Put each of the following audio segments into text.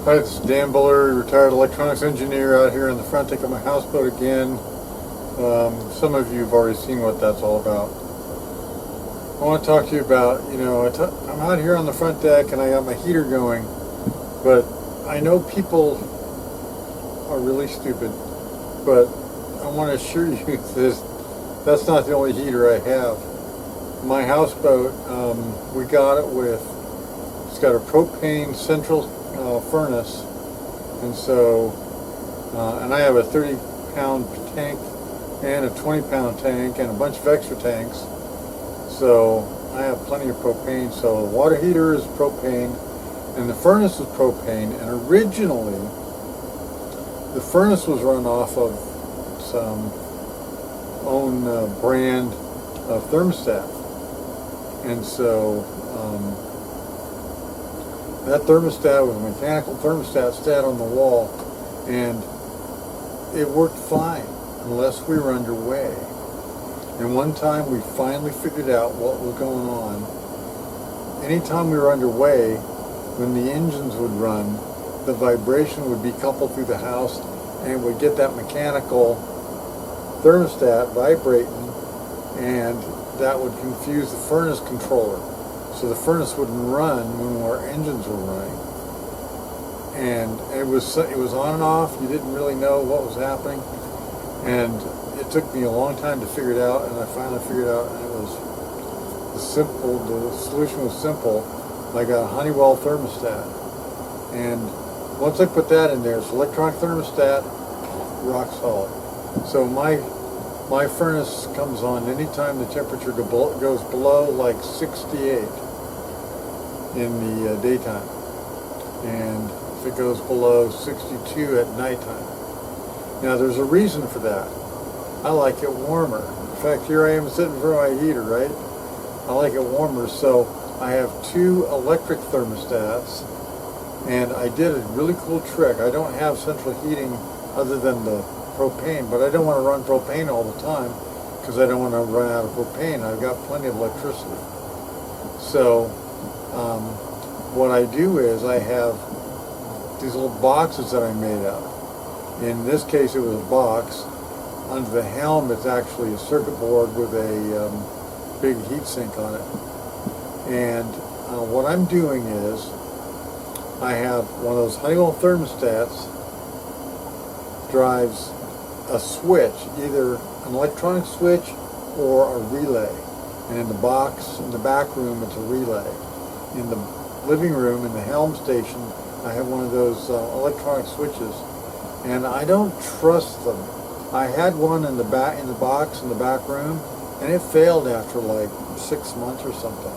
Hi, it's Dan Buller, retired electronics engineer out here in the front deck of my houseboat again. Some of you have already seen what that's all about. I want to talk to you about, I'm out here on the front deck and I got my heater going, but I know people are really stupid, but I want to assure you that's not the only heater I have. My houseboat, we got it it's got a propane central furnace, and so and I have a 30-pound tank and a 20-pound tank and a bunch of extra tanks, so I have plenty of propane. So the water heater is propane and the furnace is propane, and originally the furnace was run off of some own brand of thermostat, and so that thermostat was a mechanical thermostat, sat on the wall, and it worked fine unless we were underway. And one time we finally figured out what was going on. Anytime we were underway, when the engines would run, the vibration would be coupled through the house and it would get that mechanical thermostat vibrating, and that would confuse the furnace controller. So the furnace wouldn't run when our engines were running, and it was on and off. You didn't really know what was happening, and it took me a long time to figure it out. And I finally figured it out, and it was the solution was simple. I got a Honeywell thermostat, and once I put that in there, it's electronic thermostat, rock solid. So my furnace comes on anytime the temperature goes below like 68 in the daytime, and if it goes below 62 at nighttime. Now there's a reason for that. I like it warmer. In fact, here I am sitting in front of my heater, right? I like it warmer, so I have two electric thermostats, and I did a really cool trick. I don't have central heating other than the propane, but I don't want to run propane all the time because I don't want to run out of propane. I've got plenty of electricity. So what I do is I have these little boxes that I made up. In this case, it was a box. Under the helm, it's actually a circuit board with a big heat sink on it. And what I'm doing is I have one of those Honeywell thermostats drives a switch, either an electronic switch or a relay. And in the box, in the back room, it's a relay. In the living room, in the helm station, I have one of those electronic switches, and I don't trust them. I had one in the box in the back room, and it failed after like 6 months or something.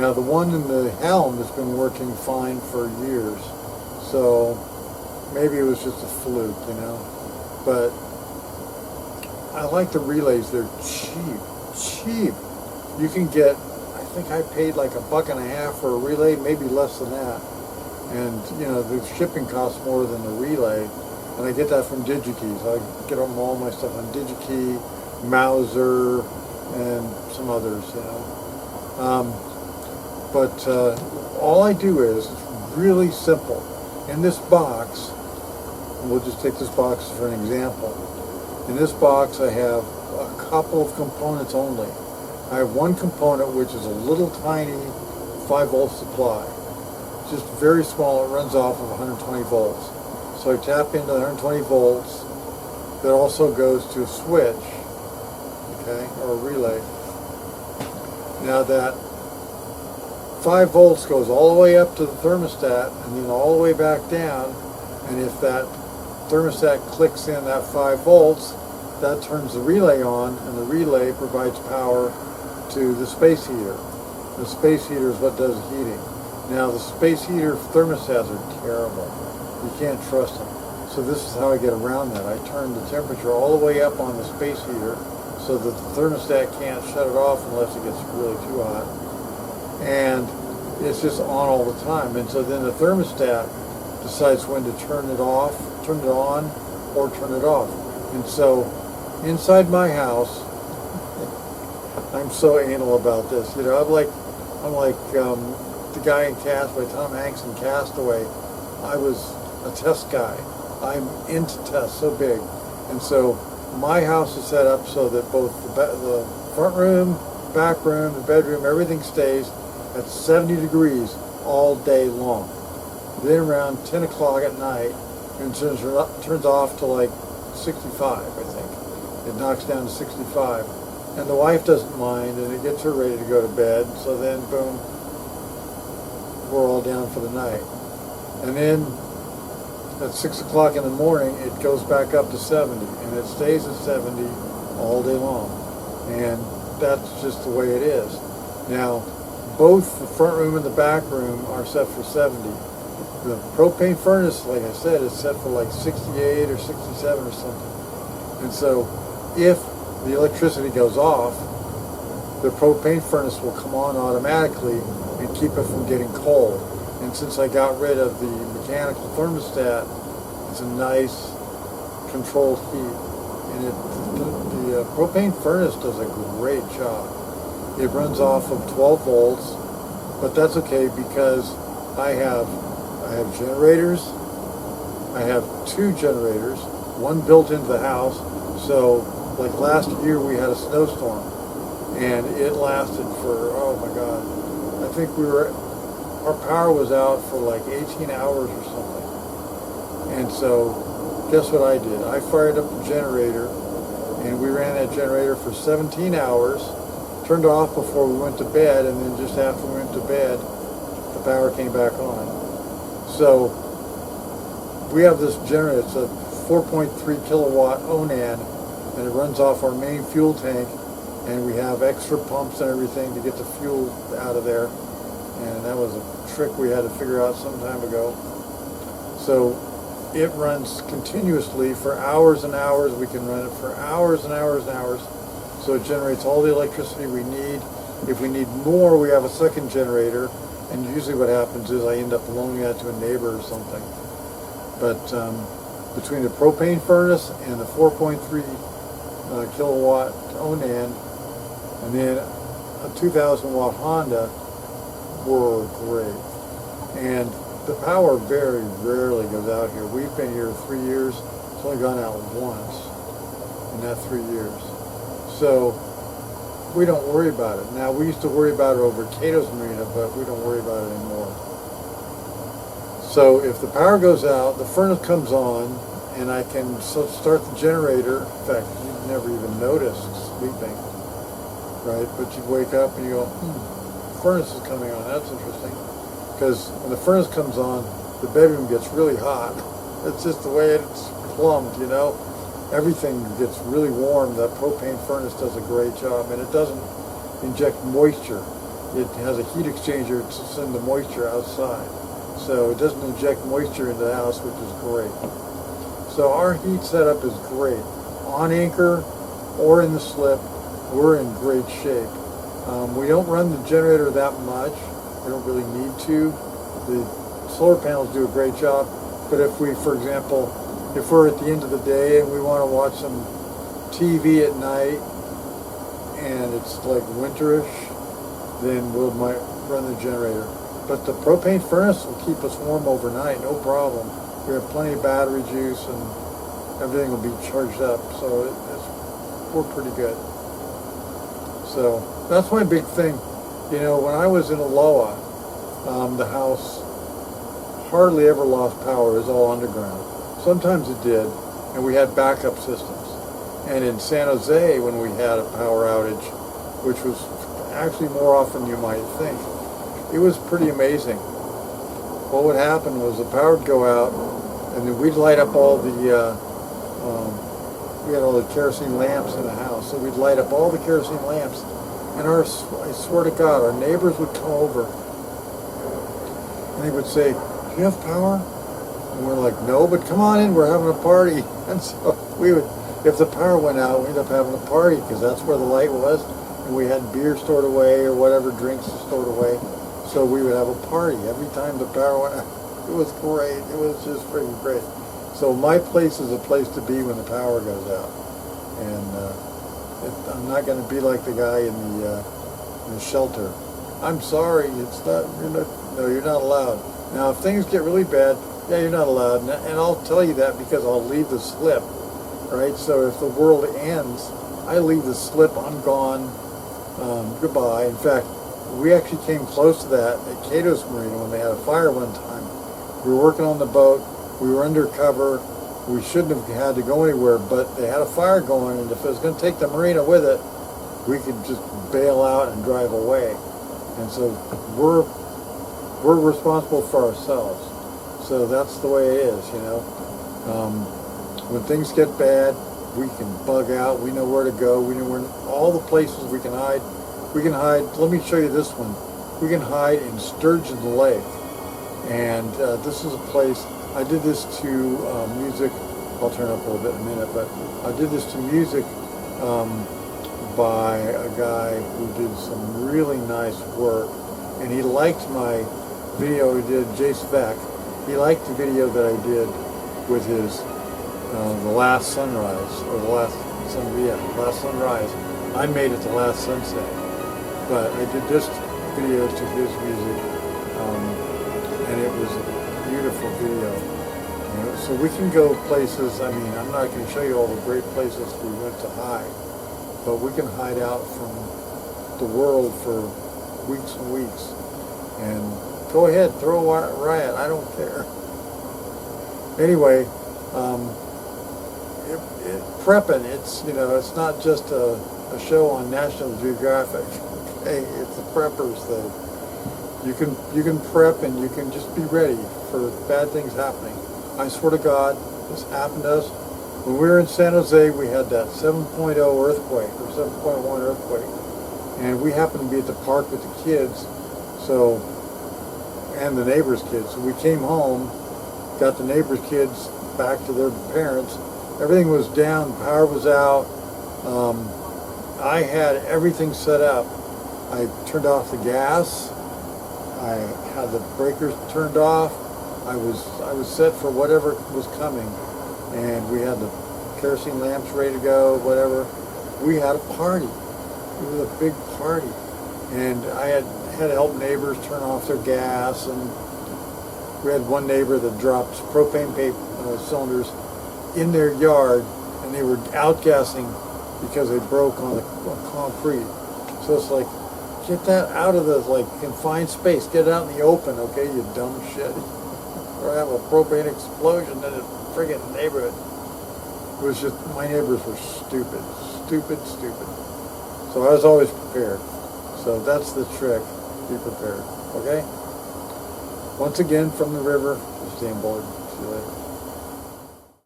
Now the one in the helm has been working fine for years, so maybe it was just a fluke, but I like the relays. They're cheap. You can get, I think I paid like $1.50 for a relay, maybe less than that. And the shipping costs more than the relay. And I get that from DigiKey. So I get all my stuff on DigiKey, Mauser, and some others, But all I do is, it's really simple. In this box, we'll just take this box for an example. In this box I have a couple of components only. I have one component which is a little tiny 5-volt supply. Just very small. It runs off of 120 volts. So I tap into 120 volts. That also goes to a switch, okay, or a relay. Now that 5 volts goes all the way up to the thermostat and then all the way back down, and if that thermostat clicks in that 5 volts, that turns the relay on, and the relay provides power to the space heater. The space heater is what does the heating. Now the space heater thermostats are terrible. You can't trust them. So this is how I get around that. I turn the temperature all the way up on the space heater so that the thermostat can't shut it off unless it gets really too hot. And it's just on all the time. And so then the thermostat decides when to turn it off, turn it on, or turn it off. And so inside my house, I'm so anal about this. I'm like the guy in Tom Hanks in Castaway. I was a test guy. I'm into tests so big. And so my house is set up so that both the front room, back room, the bedroom, everything stays at 70 degrees all day long. Then around 10 o'clock at night, it turns off to like 65, I think. It knocks down to 65. And the wife doesn't mind, and it gets her ready to go to bed. So then, boom, we're all down for the night. And then at 6 o'clock in the morning, it goes back up to 70, and it stays at 70 all day long. And that's just the way it is. Now, both the front room and the back room are set for 70. The propane furnace, like I said, is set for like 68 or 67 or something. And so if the electricity goes off, the propane furnace will come on automatically and keep it from getting cold. And since I got rid of the mechanical thermostat, it's a nice controlled heat. And the propane furnace does a great job. It runs off of 12 volts, but that's okay because I have generators. I have 2 generators, one built into the house. So like last year we had a snowstorm and it lasted for, oh my God, I think our power was out for like 18 hours or something. And so guess what I did? I fired up the generator and we ran that generator for 17 hours, turned it off before we went to bed, and then just after we went to bed, the power came back on. So we have this generator, it's a 4.3 kilowatt Onan, and it runs off our main fuel tank, and we have extra pumps and everything to get the fuel out of there. And that was a trick we had to figure out some time ago. So it runs continuously for hours and hours. We can run it for hours and hours and hours. So it generates all the electricity we need. If we need more, we have a second generator. And usually what happens is I end up loaning that to a neighbor or something. But between the propane furnace and the 4.3 kilowatt Onan, and then a 2,000 watt Honda, were great. And the power very rarely goes out here. We've been here 3 years. It's only gone out once in that 3 years. So we don't worry about it. Now, we used to worry about it over Cato's Marina, but we don't worry about it anymore. So if the power goes out, the furnace comes on, and I can start the generator. In fact, you'd never even notice sleeping, right? But you wake up and you go, the furnace is coming on. That's interesting. Because when the furnace comes on, the bedroom gets really hot. It's just the way it's plumbed, you know. Everything gets really warm. That propane furnace does a great job, and it doesn't inject moisture. It has a heat exchanger to send the moisture outside. So it doesn't inject moisture into the house, which is great. So our heat setup is great. On anchor or in the slip, we're in great shape. We don't run the generator that much. We don't really need to. The solar panels do a great job. But if we, for example, if we're at the end of the day and we want to watch some TV at night and it's like winterish, then we might run the generator. But the propane furnace will keep us warm overnight, no problem. We have plenty of battery juice and everything will be charged up, so we're pretty good. So that's my big thing. You know, when I was in Aloha, the house hardly ever lost power. It was all underground. Sometimes it did, and we had backup systems. And in San Jose, when we had a power outage, which was actually more often than you might think, it was pretty amazing. What would happen was the power would go out, and then we'd light up all the, we had all the kerosene lamps in the house, so we'd light up all the kerosene lamps, and I swear to God, our neighbors would come over, and they would say, "Do you have power?" And we're like, "No, but come on in, we're having a party." And so we would, if the power went out, we'd end up having a party, because that's where the light was, and we had beer stored away, or whatever drinks stored away. So we would have a party every time the power went out. It was great. It was just freaking great. So my place is a place to be when the power goes out. And I'm not going to be like the guy in the shelter. "I'm sorry, it's not, no, you're not allowed." Now, if things get really bad, Yeah, you're not allowed, and I'll tell you that because I'll leave the slip, right? So if the world ends, I leave the slip, I'm gone, goodbye. In fact, we actually came close to that at Cato's Marina when they had a fire one time. We were working on the boat, we were undercover, we shouldn't have had to go anywhere, but they had a fire going, and if it was going to take the marina with it, we could just bail out and drive away. And so we're responsible for ourselves. So that's the way it is, you know. When things get bad, we can bug out. We know where to go. We know where all the places we can hide. We can hide. Let me show you this one. We can hide in Sturgeon Lake, and this is a place. I did this to music. I'll turn up a little bit in a minute, but I did this to music by a guy who did some really nice work, and he liked my video he did, Jace Beck. He liked the video that I did with his the last sunrise, or the last sunrise. I made it the last sunset, but I did this video to his music, and it was a beautiful video. You know, so we can go places. I mean, I'm not going to show you all the great places we went to hide, but we can hide out from the world for weeks and weeks. And go ahead, throw a riot. I don't care. Anyway, Preppin', it's, you know, it's not just a show on National Geographic. Hey, it's a prepper's thing. You can prep, and you can just be ready for bad things happening. I swear to God, this happened to us. When we were in San Jose, we had that 7.0 earthquake, or 7.1 earthquake. And we happened to be at the park with the kids, so, and the neighbors' kids. So we came home, got the neighbors' kids back to their parents. Everything was down, power was out. I had everything set up. I turned off the gas. I had the breakers turned off. I was set for whatever was coming, and we had the kerosene lamps ready to go, whatever. We had a party. It was a big party, and I had to help neighbors turn off their gas, and we had one neighbor that dropped propane cylinders in their yard, and they were outgassing because they broke on the concrete. So it's like, get that out of the confined space. Get it out in the open, okay, you dumb shit. Or have a propane explosion in a friggin' neighborhood. It was just, my neighbors were stupid. So I was always prepared. So that's the trick. Be prepared. Okay? Once again, from the river, just stay on board. See you later.